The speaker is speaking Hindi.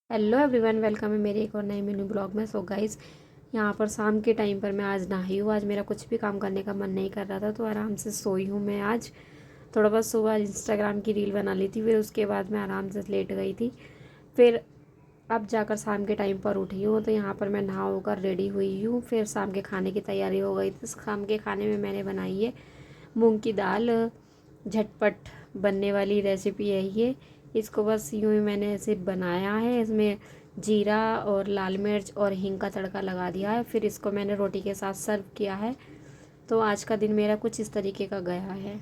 हेलो एवरीवन, वेलकम है मेरे एक और नए मेनू ब्लॉग में। सो गाइस, यहाँ पर शाम के टाइम पर मैं आज नहाई हूँ। आज मेरा कुछ भी काम करने का मन नहीं कर रहा था तो आराम से सोई हूँ मैं। आज थोड़ा बहुत सुबह इंस्टाग्राम की रील बना ली थी, फिर उसके बाद मैं आराम से लेट गई थी। फिर अब जाकर शाम के टाइम पर उठी हूँ तो यहाँ पर मैं नहा होकर रेडी हुई हूँ। फिर शाम के खाने की तैयारी हो गई थी। शाम के खाने में मैंने बनाई है मूँग की दाल। झटपट बनने वाली रेसिपी है ये। इसको बस यूँ ही मैंने ऐसे बनाया है। इसमें जीरा और लाल मिर्च और हींग का तड़का लगा दिया है। फिर इसको मैंने रोटी के साथ सर्व किया है। तो आज का दिन मेरा कुछ इस तरीके का गया है।